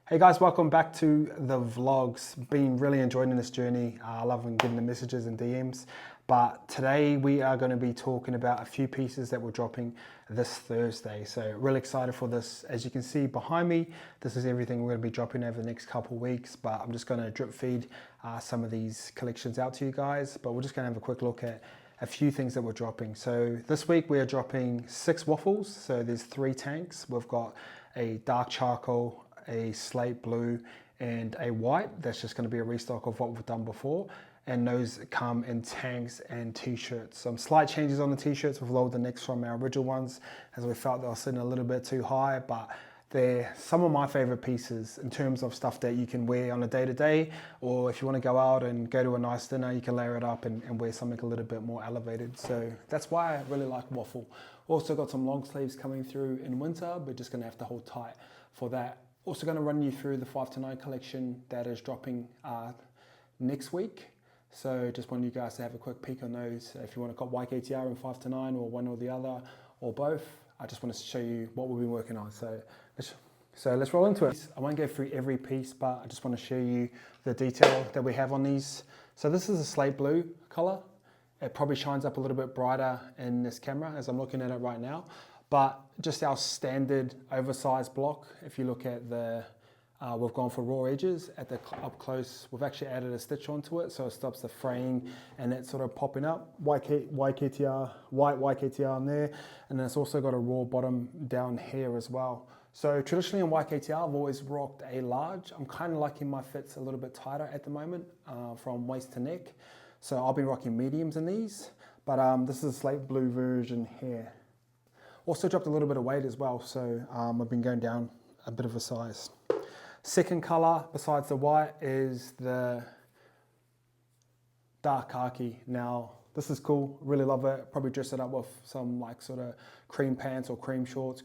Hey guys, welcome back to the vlogs. Been really enjoying this journey. I love getting the messages and DMs. But today we are going to be talking about a few pieces that we're dropping this Thursday. So really excited for this. As you can see behind me, this is everything we're going to be dropping over the next couple of weeks. But I'm just going to drip feed some of these collections out to you guys. But we're just going to have a quick look at a few things that we're dropping. So this week we are dropping 6 waffles. So there's 3 tanks. We've got a dark charcoal, a slate blue, and a white. That's just going to be a restock of what we've done before, and those come in tanks and t-shirts. Some slight changes on the t-shirts. We've lowered the necks from our original ones as we felt they were sitting a little bit too high, but they're some of my favorite pieces in terms of stuff that you can wear on a day-to-day, or if you want to go out and go to a nice dinner, you can layer it up and wear something a little bit more elevated. So that's why I really like Waffle. Also got some long sleeves coming through in winter, but just going to have to hold tight for that. Also going to run you through the 5 to 9 collection that is dropping next week. So just want you guys to have a quick peek on those. If you want to cop YKTR in 5 to 9 or one or the other or both, I just want to show you what we've been working on. So let's roll into it. I won't go through every piece, but I just want to show you the detail that we have on these. So this is a slate blue color. It probably shines up a little bit brighter in this camera as I'm looking at it right now. But just our standard oversized block, if you look at the, we've gone for raw edges at the up close. We've actually added a stitch onto it so it stops the fraying and it sort of popping up. White YKTR on there, and then it's also got a raw bottom down here as well. So traditionally in YKTR, I've always rocked a large. I'm kind of liking my fits a little bit tighter at the moment, from waist to neck. So I'll be rocking mediums in these, but this is a slate blue version here. Also dropped a little bit of weight as well, so I've been going down a bit of a size. Second color besides the white is the dark khaki. Now this is cool, really love it. Probably dress it up with some like sort of cream pants or cream shorts,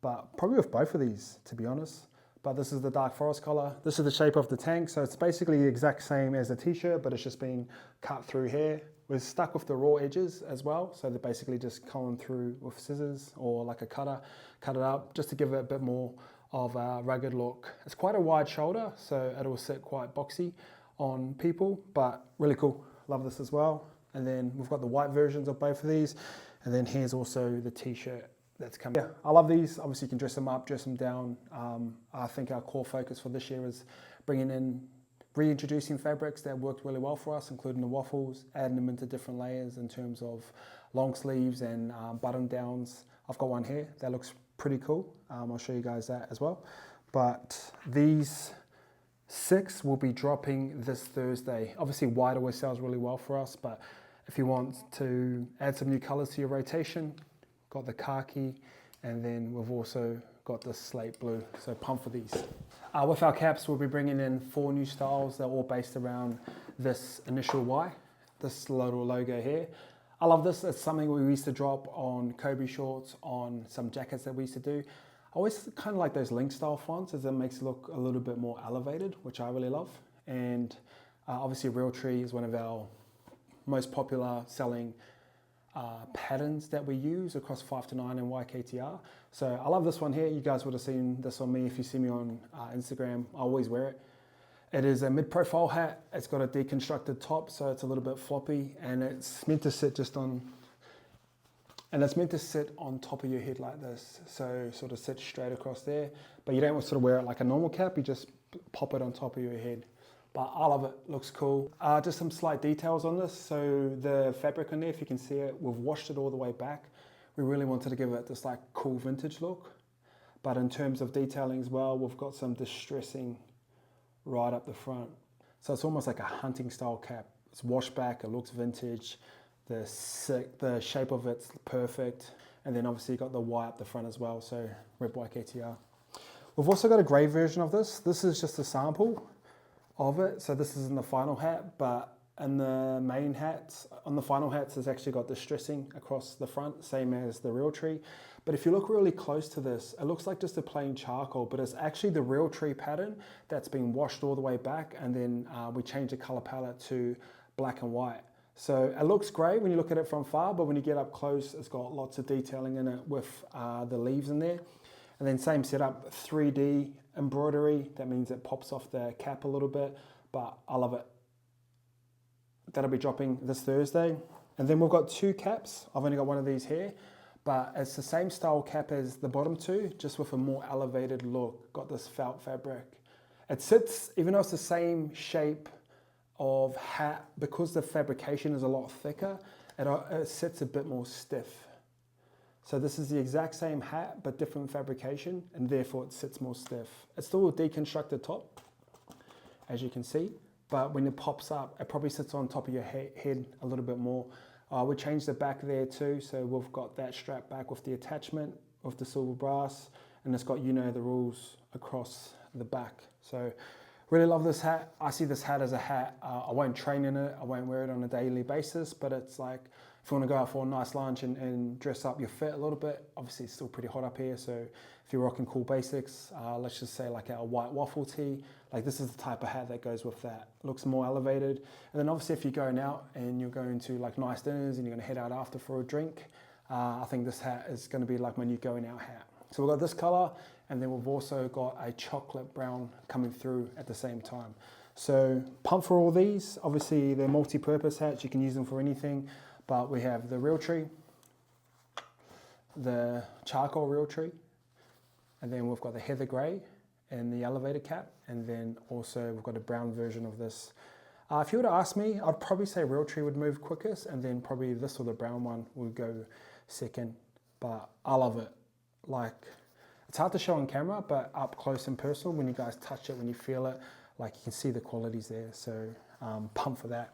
but probably with both of these to be honest. But this is the dark forest color. This is the shape of the tank, so it's basically the exact same as a t-shirt, but it's just been cut through here. We're stuck with the raw edges as well, so they're basically just coming through with scissors or like a cutter, cut it up just to give it a bit more of a rugged look. It's quite a wide shoulder, so it'll sit quite boxy on people, but really cool. Love this as well. And then we've got the white versions of both of these, and then here's also the t-shirt that's coming. Yeah, I love these. Obviously you can dress them up, dress them down. I think our core focus for this year is reintroducing fabrics that worked really well for us, including the waffles, adding them into different layers in terms of long sleeves and button downs. I've got one here that looks pretty cool. I'll show you guys that as well. But these 6 will be dropping this Thursday. Obviously white always sells really well for us, but if you want to add some new colors to your rotation, got the khaki, and then we've also got the slate blue, so pumped for these. With our caps, we'll be bringing in 4 new styles. They're all based around this initial Y, this little logo here. I love this. It's something we used to drop on Kobe shorts, on some jackets that we used to do. I always kind of like those link style fonts as it makes it look a little bit more elevated, which I really love. And obviously Realtree is one of our most popular selling patterns that we use across 5 to 9 and YKTR. So I love this one here. You guys would have seen this on me if you see me on Instagram. I always wear it. It is a mid-profile hat. It's got a deconstructed top, so it's a little bit floppy, and it's meant to sit on top of your head like this. So sort of sit straight across there, but you don't sort of wear it like a normal cap. You just pop it on top of your head. But I love it, looks cool. Just some slight details on this. So the fabric on there, if you can see it, we've washed it all the way back. We really wanted to give it this like cool vintage look. But in terms of detailing as well, we've got some distressing right up the front. So it's almost like a hunting style cap. It's washed back, it looks vintage. The shape of it's perfect. And then obviously you got the Y up the front as well, so rep YKTR. We've also got a grey version of this. This is just a sample of it. So this is in the final hat, but in the main hats, on the final hats, it's actually got distressing across the front, same as the Realtree. But if you look really close to this, it looks like just a plain charcoal, but it's actually the Realtree pattern that's been washed all the way back, and then we changed the color palette to black and white. So it looks great when you look at it from far, but when you get up close, it's got lots of detailing in it with the leaves in there. And then same setup, 3D embroidery. That means it pops off the cap a little bit, but I love it. That'll be dropping this Thursday. And then we've got 2 caps. I've only got one of these here, but it's the same style cap as the bottom 2, just with a more elevated look. Got this felt fabric. It sits, even though it's the same shape of hat, because the fabrication is a lot thicker, it sits a bit more stiff. So this is the exact same hat, but different fabrication, and therefore it sits more stiff. It's still a deconstructed top, as you can see, but when it pops up, it probably sits on top of your head a little bit more. We changed the back there too, so we've got that strap back with the attachment of the silver brass, and it's got the rules across the back. So really love this hat. I see this hat as a hat. I won't train in it, I won't wear it on a daily basis, but it's like, if you want to go out for a nice lunch and dress up your fit a little bit, obviously it's still pretty hot up here, so if you're rocking cool basics, let's just say like a white waffle tee, like this is the type of hat that goes with that. Looks more elevated. And then obviously if you're going out and you're going to like nice dinners and you're going to head out after for a drink, I think this hat is going to be like my new going out hat. So we've got this color, and then we've also got a chocolate brown coming through at the same time. So pumped for all these. Obviously they're multi-purpose hats, you can use them for anything, but we have the real tree, the charcoal real tree, and then we've got the heather grey and the elevator cap, and then also we've got a brown version of this. If you were to ask me, I'd probably say real tree would move quickest, and then probably this or the brown one would go second, but I love it. Like, it's hard to show on camera, but up close and personal, when you guys touch it, when you feel it, like you can see the qualities there, so pumped for that.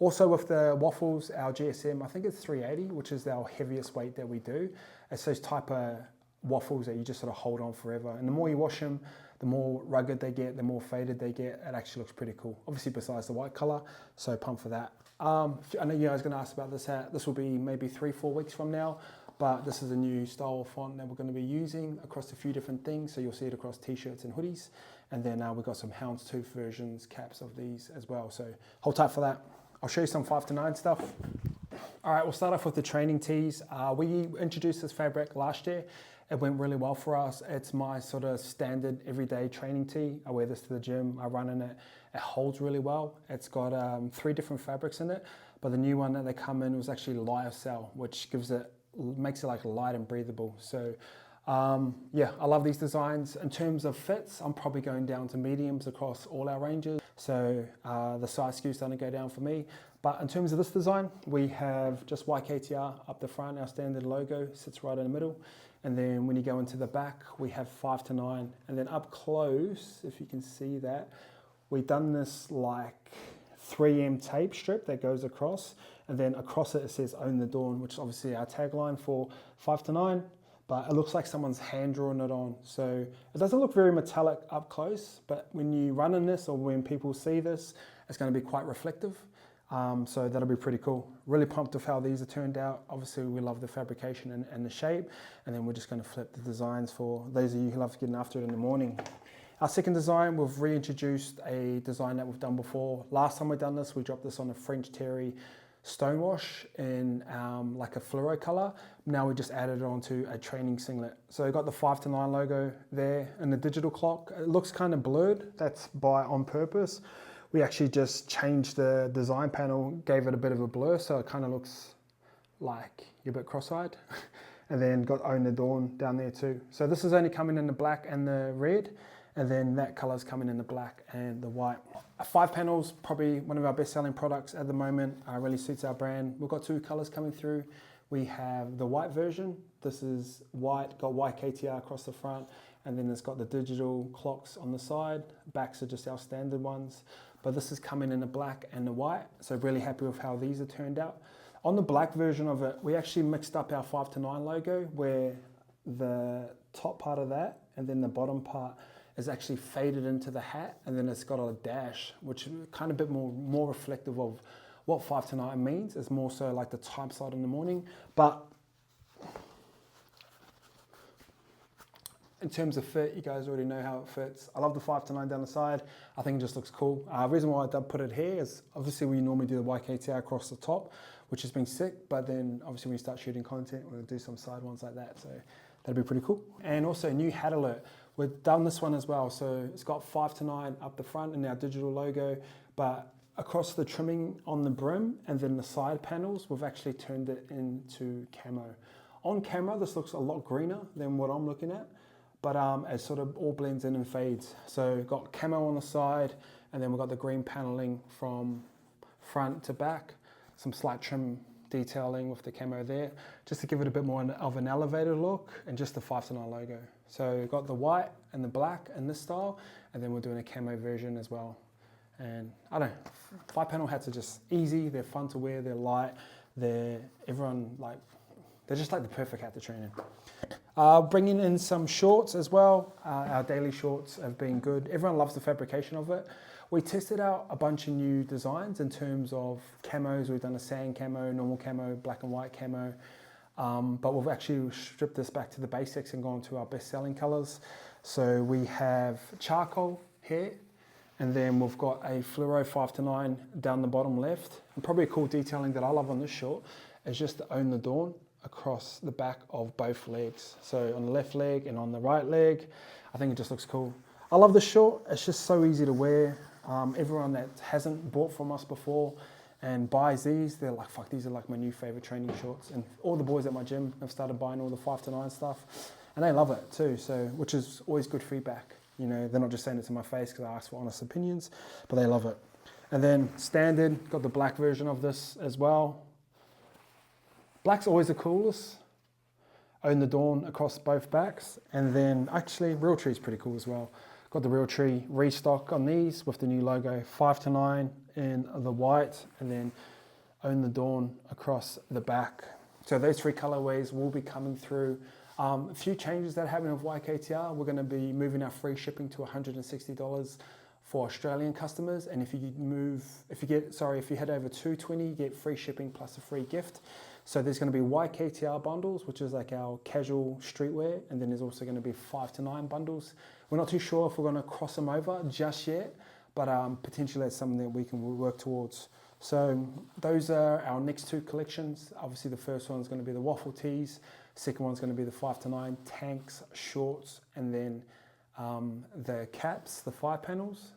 Also with the waffles, our GSM, I think it's 380, which is our heaviest weight that we do. It's those type of waffles that you just sort of hold on forever. And the more you wash them, the more rugged they get, the more faded they get. It actually looks pretty cool. Obviously besides the white color, so pumped for that. I know you guys are gonna ask about this hat. This will be maybe 3-4 weeks from now, but this is a new style font that we're gonna be using across a few different things. So you'll see it across t-shirts and hoodies. And then we've got some houndstooth versions, caps of these as well. So hold tight for that. I'll show you some 5 to 9 stuff. All right, we'll start off with the training tees. We introduced this fabric last year. It went really well for us. It's my sort of standard everyday training tee. I wear this to the gym, I run in it. It holds really well. It's got 3 different fabrics in it, but the new one that they come in was actually lyocell, which makes it like light and breathable. So yeah, I love these designs. In terms of fits, I'm probably going down to mediums across all our ranges. So the size SKU's starting to go down for me. But in terms of this design, we have just YKTR up the front. Our standard logo sits right in the middle. And then when you go into the back, we have 5 to 9. And then up close, if you can see that, we've done this like 3M tape strip that goes across. And then across it, it says Own the Dawn, which is obviously our tagline for 5 to 9. But it looks like someone's hand drawn it on. So it doesn't look very metallic up close, but when you run in this or when people see this, it's going to be quite reflective. So that'll be pretty cool. Really pumped with how these have turned out. Obviously we love the fabrication and the shape, and then we're just going to flip the designs for those of you who love getting after it in the morning. Our second design, we've reintroduced a design that we've done before. Last time we've done this, we dropped this on a French terry stonewash in like a fluoro color. Now we just added it onto a training singlet. So we got the 5 to 9 logo there and the digital clock. It looks kind of blurred. That's on purpose. We actually just changed the design panel, gave it a bit of a blur, so it kind of looks like you're a bit cross-eyed. And then got Own the Dawn down there too. So this is only coming in the black and the red, and then that color's coming in the black and the white. 5 panels, probably one of our best-selling products at the moment. Really suits our brand. We've got 2 colors coming through. We have the white version. This is white, got YKTR across the front, and then it's got the digital clocks on the side. Backs are just our standard ones. But this is coming in the black and the white. So really happy with how these have turned out. On the black version of it, we actually mixed up our 5 to 9 logo, where the top part of that and then the bottom part is actually faded into the hat, and then it's got a dash, which is kind of a bit more reflective of what 5 to 9 means. It's more so like the type slot in the morning. But in terms of fit, you guys already know how it fits. I love the 5 to 9 down the side. I think it just looks cool. The reason why I did put it here is obviously we normally do the YKTR across the top, which has been sick, but then obviously when you start shooting content, we'll do some side ones like that. So that'll be pretty cool. And also new hat alert. We've done this one as well, so it's got 5 to 9 up the front and our digital logo, but across the trimming on the brim and then the side panels, we've actually turned it into camo. On camera, this looks a lot greener than what I'm looking at, but it sort of all blends in and fades. So got camo on the side, and then we've got the green paneling from front to back, some slight trim detailing with the camo there, just to give it a bit more of an elevated look, and just the 5 to 9 logo. So we've got the white and the black in this style, and then we're doing a camo version as well. And I don't know, 5-panel hats are just easy, they're fun to wear, they're light, they're just like the perfect hat to train in. Bringing in some shorts as well. Our daily shorts have been good. Everyone loves the fabrication of it. We tested out a bunch of new designs in terms of camos. We've done a sand camo, normal camo, black and white camo. But we've actually stripped this back to the basics and gone to our best-selling colors. So we have charcoal here, and then we've got a fluoro 5 to 9 down the bottom left. And probably a cool detailing that I love on this short is just to own the dawn across the back of both legs. So on the left leg and on the right leg, I think it just looks cool. I love this short, it's just so easy to wear. Everyone that hasn't bought from us before and buys these, they're like, fuck, these are like my new favorite training shorts. And all the boys at my gym have started buying all the 5 to 9 stuff, and they love it too, so which is always good feedback. You know, they're not just saying it to my face because I ask for honest opinions, but they love it. And then standard, got the black version of this as well. Black's always the coolest. Own the dawn across both backs. And then actually Realtree is pretty cool as well. Got the Realtree restock on these with the new logo, 5 to 9 in the white, and then own the dawn across the back. So those 3 colorways will be coming through. A few changes that happen with YKTR. We're going to be moving our free shipping to $160 for Australian customers, and if you head over 220, you get free shipping plus a free gift. So there's going to be YKTR bundles, which is like our casual streetwear, and then there's also going to be 5 to 9 bundles. We're not too sure if we're going to cross them over just yet, but potentially that's something that we can work towards. So those are our next 2 collections. Obviously the first one's going to be the Waffle tees, second one's going to be the 5 to 9 tanks, shorts, and then the caps, the 5 panels.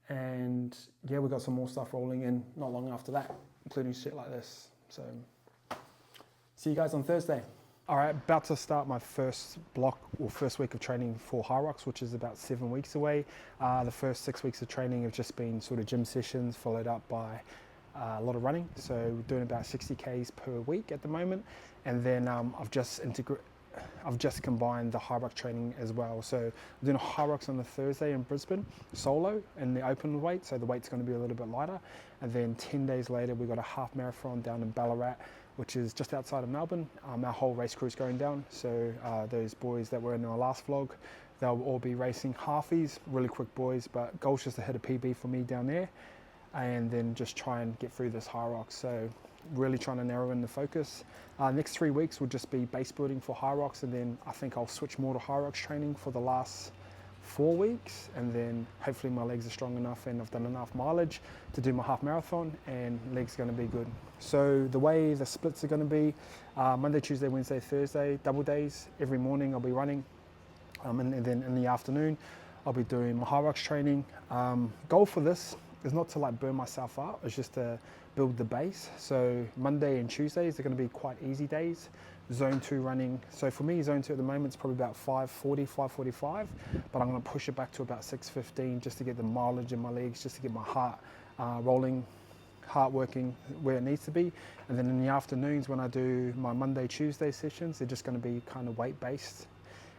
And yeah, we've got some more stuff rolling in not long after that, including shit like this. So see you guys on Thursday. All right, about to start my first block or first week of training for Hyrox, which is about 7 weeks away. The first 6 weeks of training have just been sort of gym sessions, followed up by a lot of running. So we're doing about 60 Ks per week at the moment. And then I've just combined the Hyrox training as well. So I'm doing a Hyrox on the Thursday in Brisbane, solo in the open weight. So the weight's going to be a little bit lighter. And then 10 days later, we've got a half marathon down in Ballarat, which is just outside of Melbourne. Our whole race crew's going down. So those boys that were in our last vlog, they'll all be racing halfies, really quick boys, but goal's just to hit a PB for me down there, and then just try and get through this Hyrox. So really trying to narrow in the focus. Next 3 weeks will just be base building for Hyrox, and then I think I'll switch more to Hyrox training for the last 4 weeks, and then hopefully my legs are strong enough and I've done enough mileage to do my half marathon, and legs are going to be good. So the way the splits are going to be Monday, Tuesday, Wednesday, Thursday, double days. Every morning I'll be running, and then in the afternoon I'll be doing my Hyrox training. Goal for this is not to like burn myself up, it's just to build the base. So Monday and Tuesdays are going to be quite easy days. Zone 2 running, so for me zone 2 at the moment is probably about 5:40, 5:45, but I'm going to push it back to about 6:15 just to get the mileage in my legs, just to get my heart rolling, heart working where it needs to be. And then in the afternoons when I do my Monday, Tuesday sessions, they're just going to be kind of weight based.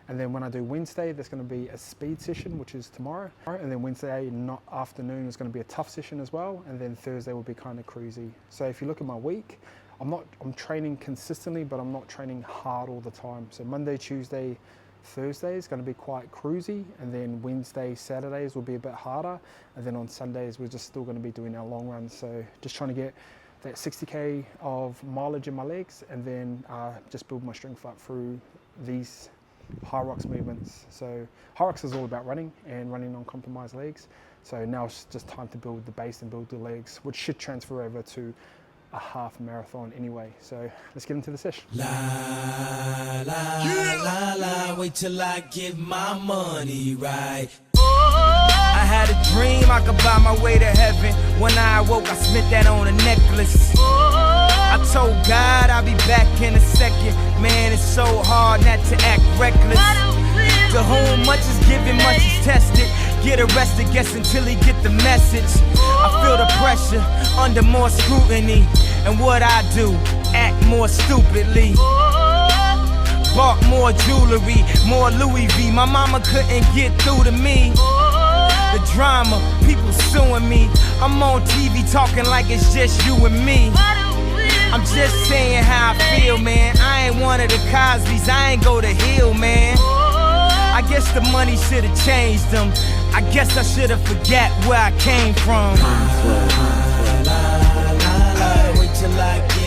And then when I do Wednesday, there's going to be a speed session, which is tomorrow. And then Wednesday afternoon is going to be a tough session as well. And then Thursday will be kind of cruisy. So if you look at my week, I'm training consistently, but I'm not training hard all the time. So Monday, Tuesday, Thursday is going to be quite cruisy. And then Wednesday, Saturdays will be a bit harder. And then on Sundays, we're just still going to be doing our long runs. So just trying to get that 60K of mileage in my legs, and then just build my strength up through these Hyrox movements. So Hyrox is all about running and running on compromised legs. So now it's just time to build the base and build the legs, which should transfer over to a half marathon anyway. So let's get into the session. La la la la, wait till I get my money right. I had a dream I could buy my way to heaven. When I awoke, I spent that on a necklace. I told God I'll be back in a second. Man, it's so hard not to act reckless. To whom much is given, much is tested. Get arrested, guess until he get the message. I feel the pressure under more scrutiny. And what I do, act more stupidly. Bought more jewelry, more Louis V. My mama couldn't get through to me. The drama, people suing me. I'm on TV talking like it's just you and me. I'm just saying how I feel, man. I ain't one of the Cosbys, I ain't go to Hill, man. I guess the money should've changed them. I guess I should've forgot where I came from. Wait till I get